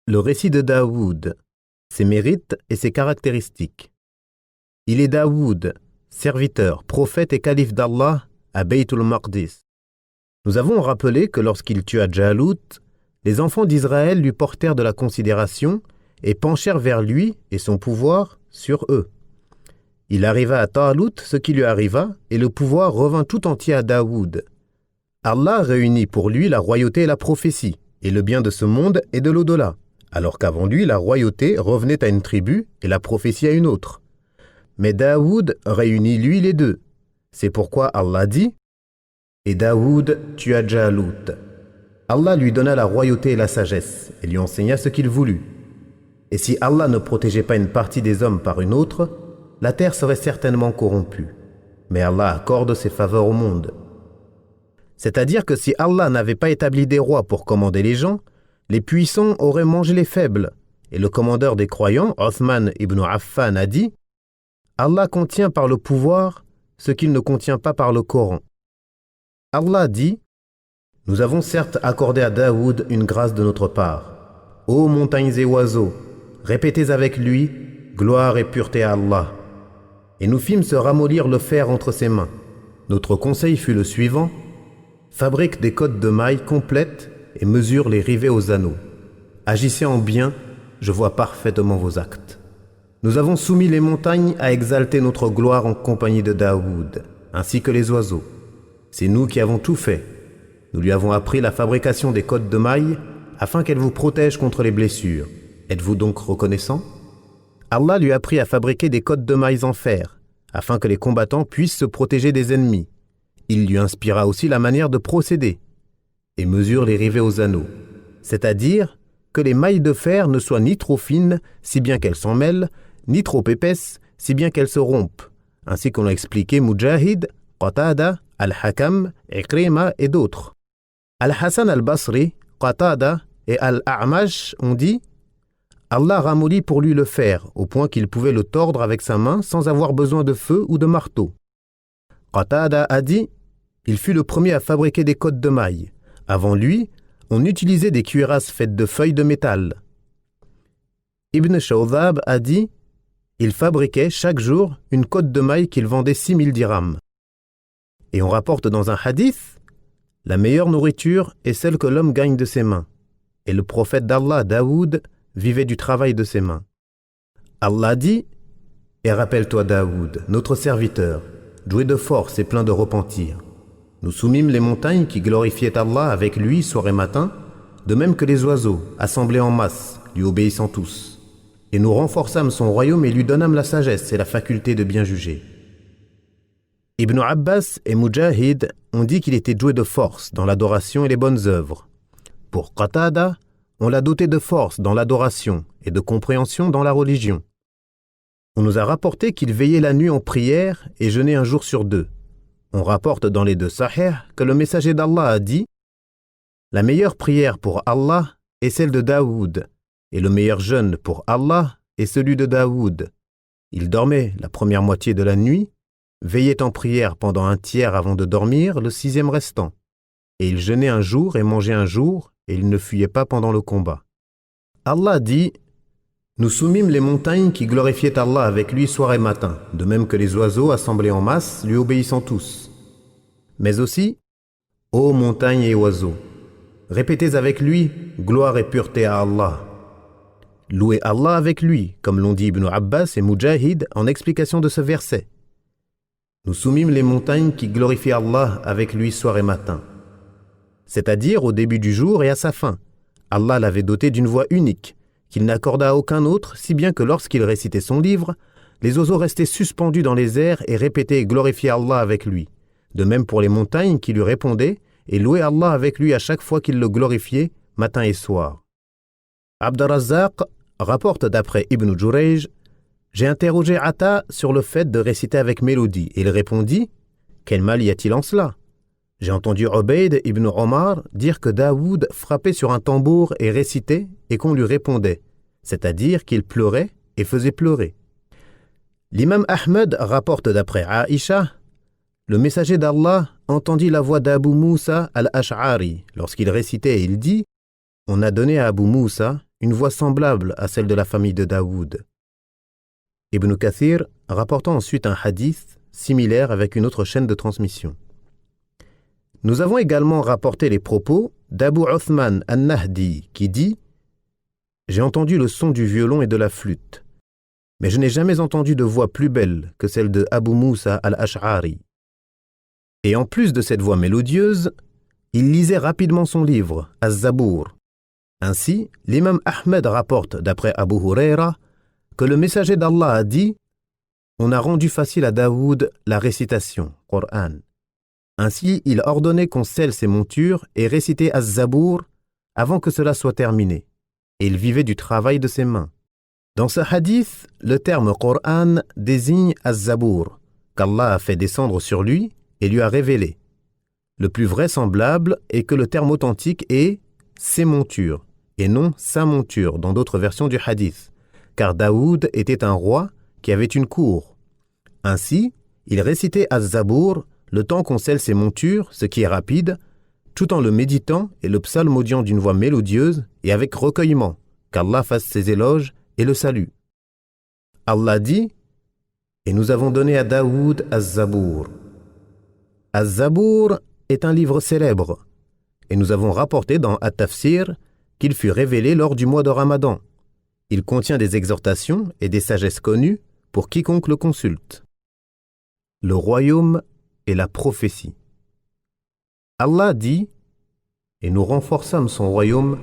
Le récit de Daoud, ses mérites et ses caractéristiques. Il est Daoud, serviteur, prophète et calife d'Allah à Baytul Maqdis. Nous avons rappelé que lorsqu'il tua Jalut, les enfants d'Israël lui portèrent de la considération et penchèrent vers lui et son pouvoir sur eux. Il arriva à Talut ce qui lui arriva et le pouvoir revint tout entier à Daoud. Allah réunit pour lui la royauté et la prophétie, et le bien de ce monde et de l'au-delà, alors qu'avant lui la royauté revenait à une tribu et la prophétie à une autre. Mais Daoud réunit lui les deux. C'est pourquoi Allah dit « Et Daoud tua Jalut ». Allah lui donna la royauté et la sagesse, et lui enseigna ce qu'il voulut. Et si Allah ne protégeait pas une partie des hommes par une autre, la terre serait certainement corrompue. Mais Allah accorde ses faveurs au monde. C'est-à-dire que si Allah n'avait pas établi des rois pour commander les gens, les puissants auraient mangé les faibles. Et le commandeur des croyants, Othman ibn Affan, a dit « Allah contient par le pouvoir ce qu'il ne contient pas par le Coran. » Allah dit « Nous avons certes accordé à Daoud une grâce de notre part. Ô montagnes et oiseaux, répétez avec lui « Gloire et pureté à Allah ». Et nous fîmes se ramollir le fer entre ses mains. Notre conseil fut le suivant : fabrique des cottes de mailles complètes et mesure les rivets aux anneaux. Agissez en bien, je vois parfaitement vos actes. Nous avons soumis les montagnes à exalter notre gloire en compagnie de Daoud, ainsi que les oiseaux. C'est nous qui avons tout fait. Nous lui avons appris la fabrication des cottes de mailles afin qu'elles vous protègent contre les blessures. Êtes-vous donc reconnaissant ? Allah lui a appris à fabriquer des cottes de mailles en fer, afin que les combattants puissent se protéger des ennemis. Il lui inspira aussi la manière de procéder, et mesure les rivets aux anneaux, c'est-à-dire que les mailles de fer ne soient ni trop fines, si bien qu'elles s'en mêlent, ni trop épaisses, si bien qu'elles se rompent, ainsi qu'on l'a expliqué Mujahid, Qatada, Al-Hakam, Ikrima et d'autres. Al-Hassan al-Basri, Qatada et Al-A'mash ont dit « Allah ramollit pour lui le fer, au point qu'il pouvait le tordre avec sa main sans avoir besoin de feu ou de marteau. » Qatada a dit « Il fut le premier à fabriquer des cottes de mailles. Avant lui, on utilisait des cuirasses faites de feuilles de métal. » Ibn Shawdhab a dit « Il fabriquait chaque jour une cotte de mailles qu'il vendait 6000 dirhams. » Et on rapporte dans un hadith « La meilleure nourriture est celle que l'homme gagne de ses mains. » Et le prophète d'Allah, Daoud, vivait du travail de ses mains. Allah dit « Et rappelle-toi Daoud, notre serviteur, doué de force et plein de repentir. Nous soumîmes les montagnes qui glorifiaient Allah avec lui soir et matin, de même que les oiseaux, assemblés en masse, lui obéissant tous. Et nous renforçâmes son royaume et lui donnâmes la sagesse et la faculté de bien juger. » Ibn Abbas et Mujahid ont dit qu'il était doué de force dans l'adoration et les bonnes œuvres. Pour Qatada, on l'a doté de force dans l'adoration et de compréhension dans la religion. On nous a rapporté qu'il veillait la nuit en prière et jeûnait un jour sur deux. On rapporte dans les deux Sahih que le messager d'Allah a dit « La meilleure prière pour Allah est celle de Daoud, et le meilleur jeûne pour Allah est celui de Daoud. Il dormait la première moitié de la nuit, veillait en prière pendant un tiers avant de dormir, le sixième restant. Et il jeûnait un jour et mangeait un jour, et il ne fuyait pas pendant le combat. » Allah dit « Nous soumîmes les montagnes qui glorifiaient Allah avec lui soir et matin, de même que les oiseaux assemblés en masse, lui obéissant tous. Mais aussi, ô montagnes et oiseaux, répétez avec lui « Gloire et pureté à Allah ». Louez Allah avec lui, comme l'ont dit Ibn Abbas et Mujahid en explication de ce verset. Nous soumîmes les montagnes qui glorifient Allah avec lui soir et matin. C'est-à-dire au début du jour et à sa fin. Allah l'avait doté d'une voix unique, qu'il n'accorda à aucun autre, si bien que lorsqu'il récitait son livre, les oiseaux restaient suspendus dans les airs et répétaient et glorifiaient Allah avec lui. De même pour les montagnes qui lui répondaient et louaient Allah avec lui à chaque fois qu'il le glorifiait, matin et soir. Abd ar-Razzaq rapporte d'après Ibn Jurayj « J'ai interrogé Ata sur le fait de réciter avec mélodie, et il répondit « Quel mal y a-t-il en cela ?» J'ai entendu Ubayd ibn Omar dire que Daoud frappait sur un tambour et récitait et qu'on lui répondait, c'est-à-dire qu'il pleurait et faisait pleurer. L'imam Ahmed rapporte d'après Aïcha, le messager d'Allah entendit la voix d'Abu Moussa al-Ash'ari lorsqu'il récitait et il dit « On a donné à Abu Moussa une voix semblable à celle de la famille de Daoud. Ibn Kathir rapportant ensuite un hadith similaire avec une autre chaîne de transmission. Nous avons également rapporté les propos d'Abu Uthman al-Nahdi qui dit « J'ai entendu le son du violon et de la flûte, mais je n'ai jamais entendu de voix plus belle que celle de Abu Moussa al-Ash'ari. » Et en plus de cette voix mélodieuse, il lisait rapidement son livre, Az-Zabour. Ainsi, l'imam Ahmed rapporte d'après Abu Huraira que le messager d'Allah a dit « On a rendu facile à Daoud la récitation, Coran. Ainsi, il ordonnait qu'on scelle ses montures et récitait Az-Zabour avant que cela soit terminé, et il vivait du travail de ses mains. » Dans ce hadith, le terme Coran désigne Az-Zabour, qu'Allah a fait descendre sur lui et lui a révélé. Le plus vraisemblable est que le terme authentique est « ses montures » et non « sa monture » dans d'autres versions du hadith, car Daoud était un roi qui avait une cour. Ainsi, il récitait Az-Zabour le temps qu'on scelle ses montures, ce qui est rapide, tout en le méditant et le psalmodiant d'une voix mélodieuse et avec recueillement, qu'Allah fasse ses éloges et le salue. Allah dit « Et nous avons donné à Daoud Az-Zabour. » Az-Zabour est un livre célèbre, et nous avons rapporté dans At-Tafsir qu'il fut révélé lors du mois de Ramadan. Il contient des exhortations et des sagesses connues pour quiconque le consulte. Le royaume et la prophétie. Allah dit « Et nous renforçâmes son royaume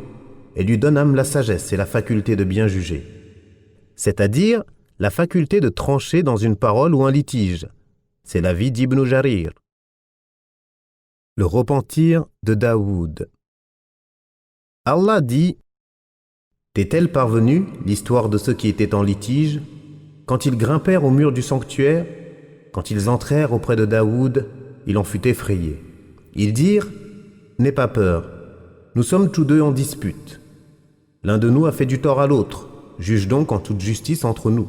et lui donnâmes la sagesse et la faculté de bien juger, c'est-à-dire la faculté de trancher dans une parole ou un litige. » C'est l'avis d'Ibn Jarir. Le repentir de Daoud. Allah dit « T'est-elle parvenue l'histoire de ceux qui étaient en litige, quand ils grimpèrent au mur du sanctuaire, quand ils entrèrent auprès de Daoud, il en fut effrayé. Ils dirent « N'aie pas peur, nous sommes tous deux en dispute. L'un de nous a fait du tort à l'autre, juge donc en toute justice entre nous.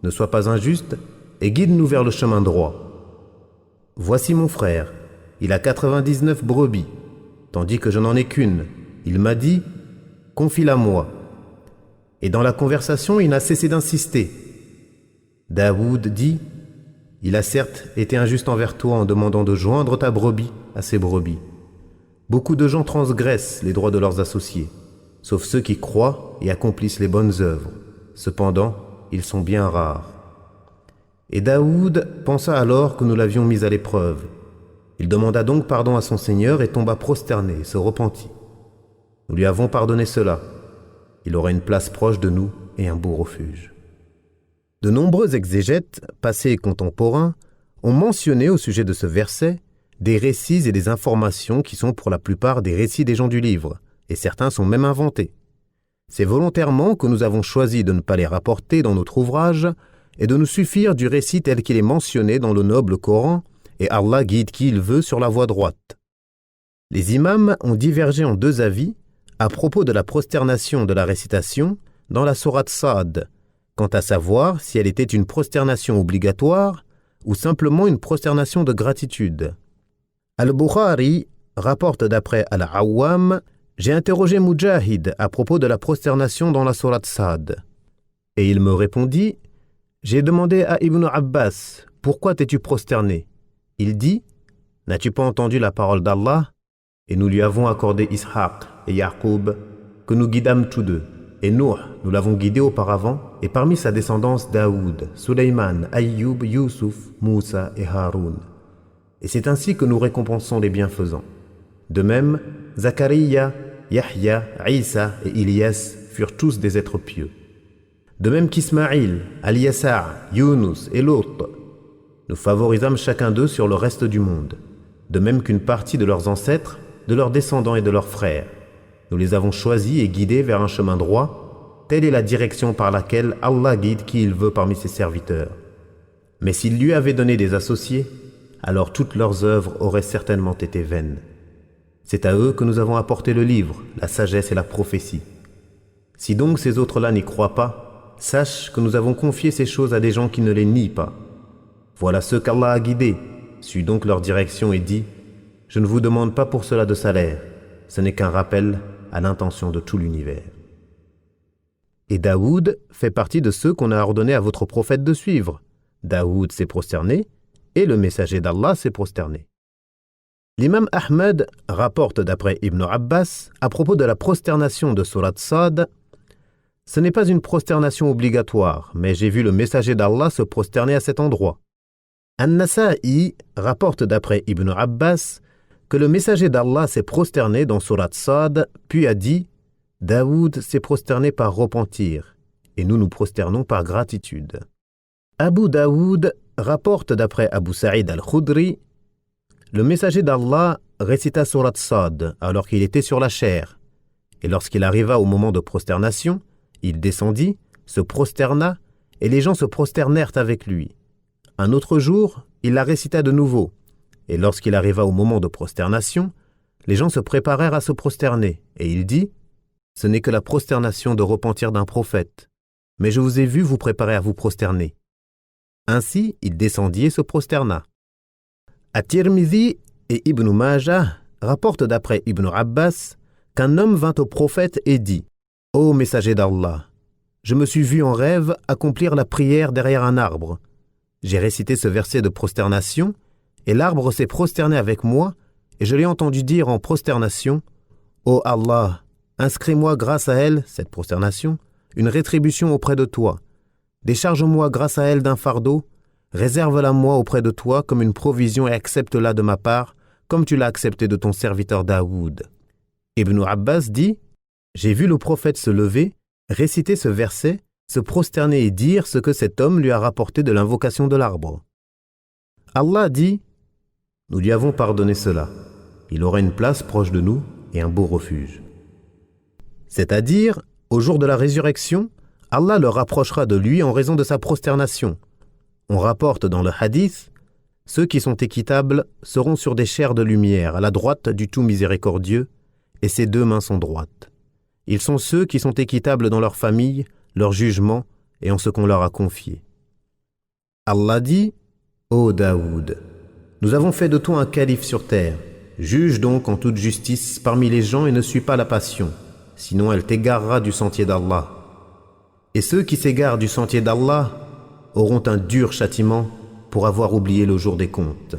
Ne sois pas injuste et guide-nous vers le chemin droit. Voici mon frère, il a 99 brebis, tandis que je n'en ai qu'une. Il m'a dit « Confie-la moi. » Et dans la conversation, il n'a cessé d'insister. Daoud dit « Il a certes été injuste envers toi en demandant de joindre ta brebis à ses brebis. Beaucoup de gens transgressent les droits de leurs associés, sauf ceux qui croient et accomplissent les bonnes œuvres. Cependant, ils sont bien rares. » Et Daoud pensa alors que nous l'avions mis à l'épreuve. Il demanda donc pardon à son Seigneur et tomba prosterné et se repentit. Nous lui avons pardonné cela. Il aura une place proche de nous et un beau refuge. De nombreux exégètes, passés et contemporains, ont mentionné au sujet de ce verset des récits et des informations qui sont pour la plupart des récits des gens du livre, et certains sont même inventés. C'est volontairement que nous avons choisi de ne pas les rapporter dans notre ouvrage et de nous suffire du récit tel qu'il est mentionné dans le noble Coran, et Allah guide qui il veut sur la voie droite. Les imams ont divergé en deux avis à propos de la prosternation de la récitation dans la sourate Sa'd, quant à savoir si elle était une prosternation obligatoire ou simplement une prosternation de gratitude. Al-Bukhari rapporte d'après Al-Awwam « J'ai interrogé Mujahid à propos de la prosternation dans la sourate Sa'd. Et il me répondit « J'ai demandé à Ibn Abbas « Pourquoi t'es-tu prosterné ?» Il dit « N'as-tu pas entendu la parole d'Allah ? Et nous lui avons accordé Ishaq et Yaqub, que nous guidâmes tous deux. Et Nuh, nous l'avons guidé auparavant, et parmi sa descendance Daoud, Suleyman, Ayyub, Yusuf, Moussa et Haroun. Et c'est ainsi que nous récompensons les bienfaisants. De même, Zachariah, Yahya, Isa et Ilyas furent tous des êtres pieux. De même qu'Ismaïl, Al-Yasa', Yunus et Lot, nous favorisâmes chacun d'eux sur le reste du monde, de même qu'une partie de leurs ancêtres, de leurs descendants et de leurs frères. Nous les avons choisis et guidés vers un chemin droit. Telle est la direction par laquelle Allah guide qui il veut parmi ses serviteurs. Mais s'il lui avait donné des associés, alors toutes leurs œuvres auraient certainement été vaines. C'est à eux que nous avons apporté le livre, la sagesse et la prophétie. Si donc ces autres-là n'y croient pas, sache que nous avons confié ces choses à des gens qui ne les nient pas. Voilà ceux qu'Allah a guidés. Suis donc leur direction et dis « Je ne vous demande pas pour cela de salaire. Ce n'est qu'un rappel à l'intention de tout l'univers. » Et Daoud fait partie de ceux qu'on a ordonné à votre prophète de suivre. Daoud s'est prosterné et le messager d'Allah s'est prosterné. L'imam Ahmed rapporte d'après Ibn Abbas à propos de la prosternation de Surat Sad: ce n'est pas une prosternation obligatoire, mais j'ai vu le messager d'Allah se prosterner à cet endroit. An-Nasa'i rapporte d'après Ibn Abbas que le messager d'Allah s'est prosterné dans Surat Sad, puis a dit: Daoud s'est prosterné par repentir, et nous nous prosternons par gratitude. Abu Daoud rapporte d'après Abu Sa'id al-Khudri: le messager d'Allah récita Surat Sad alors qu'il était sur la chair, et lorsqu'il arriva au moment de prosternation, il descendit, se prosterna, et les gens se prosternèrent avec lui. Un autre jour, il la récita de nouveau, et lorsqu'il arriva au moment de prosternation, les gens se préparèrent à se prosterner, et il dit: ce n'est que la prosternation de repentir d'un prophète, mais je vous ai vu vous préparer à vous prosterner. Ainsi, il descendit et se prosterna. At-Tirmidhi et Ibn Majah rapportent d'après Ibn Abbas qu'un homme vint au prophète et dit: Ô messager d'Allah, je me suis vu en rêve accomplir la prière derrière un arbre. J'ai récité ce verset de prosternation, et l'arbre s'est prosterné avec moi, et je l'ai entendu dire en prosternation: Ô Allah, inscris-moi grâce à elle, cette prosternation, une rétribution auprès de toi. Décharge-moi grâce à elle d'un fardeau, réserve-la moi auprès de toi comme une provision et accepte-la de ma part, comme tu l'as accepté de ton serviteur Daoud. Ibn Abbas dit: j'ai vu le prophète se lever, réciter ce verset, se prosterner et dire ce que cet homme lui a rapporté de l'invocation de l'arbre. Allah dit: nous lui avons pardonné cela. Il aura une place proche de nous et un beau refuge. C'est-à-dire, au jour de la résurrection, Allah le rapprochera de lui en raison de sa prosternation. On rapporte dans le hadith: ceux qui sont équitables seront sur des chairs de lumière à la droite du tout miséricordieux, et ses deux mains sont droites. Ils sont ceux qui sont équitables dans leur famille, leur jugement et en ce qu'on leur a confié. Allah dit: Ô Daoud, nous avons fait de toi un calife sur terre. Juge donc en toute justice parmi les gens et ne suis pas la passion, sinon elle t'égarera du sentier d'Allah. Et ceux qui s'égarent du sentier d'Allah auront un dur châtiment pour avoir oublié le jour des comptes.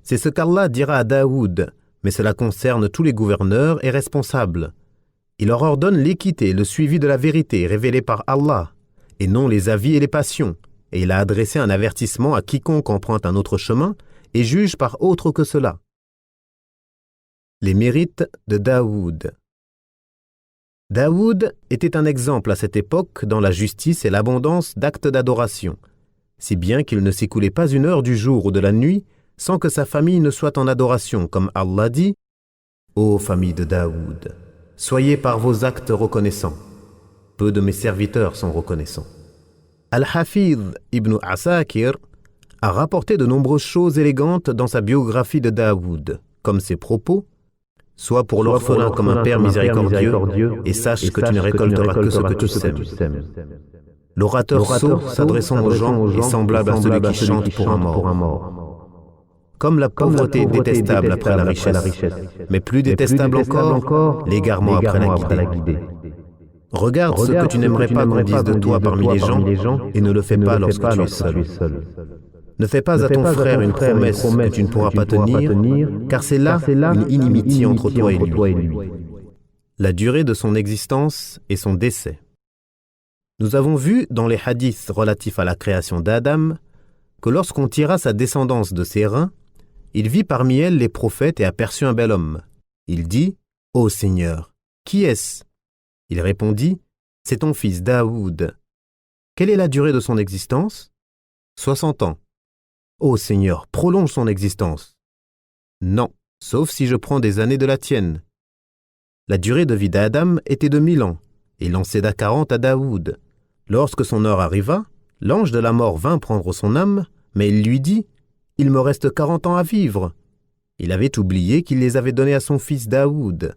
C'est ce qu'Allah dira à Daoud, mais cela concerne tous les gouverneurs et responsables. Il leur ordonne l'équité et le suivi de la vérité révélée par Allah, et non les avis et les passions, et il a adressé un avertissement à quiconque emprunte un autre chemin et juge par autre que cela. Les mérites de Daoud. Daoud était un exemple à cette époque dans la justice et l'abondance d'actes d'adoration, si bien qu'il ne s'écoulait pas une heure du jour ou de la nuit sans que sa famille ne soit en adoration, comme Allah dit: Ô famille de Daoud, soyez par vos actes reconnaissants. Peu de mes serviteurs sont reconnaissants. Al-Hafidh ibn Asakir a rapporté de nombreuses choses élégantes dans sa biographie de Daoud, comme ses propos: sois pour l'orphelin comme un père miséricordieux, et sache que tu ne récolteras que ce que tu sèmes. L'orateur sot s'adressant aux gens est semblable à celui qui chante pour un mort. Comme la pauvreté est détestable après la richesse, mais plus détestable encore, l'égarement après la guidée. Regarde ce que tu n'aimerais pas qu'on dise de toi parmi les gens, et ne le fais pas lorsque tu es seul. Ne fais pas à ton frère une promesse que tu ne pourras pas tenir, car c'est là une inimitié entre toi et lui. La durée de son existence et son décès. Nous avons vu dans les hadiths relatifs à la création d'Adam que lorsqu'on tira sa descendance de ses reins, il vit parmi elles les prophètes et aperçut un bel homme. Il dit: Ô Seigneur, qui est-ce? Il répondit: C'est ton fils Daoud. Quelle est la durée de son existence? 60 ans. Ô Seigneur, prolonge son existence. Non, sauf si je prends des années de la tienne. La durée de vie d'Adam était de 1000 ans, et il en céda 40 à Daoud. Lorsque son heure arriva, l'ange de la mort vint prendre son âme, mais il lui dit: Il me reste 40 ans à vivre. Il avait oublié qu'il les avait donnés à son fils Daoud.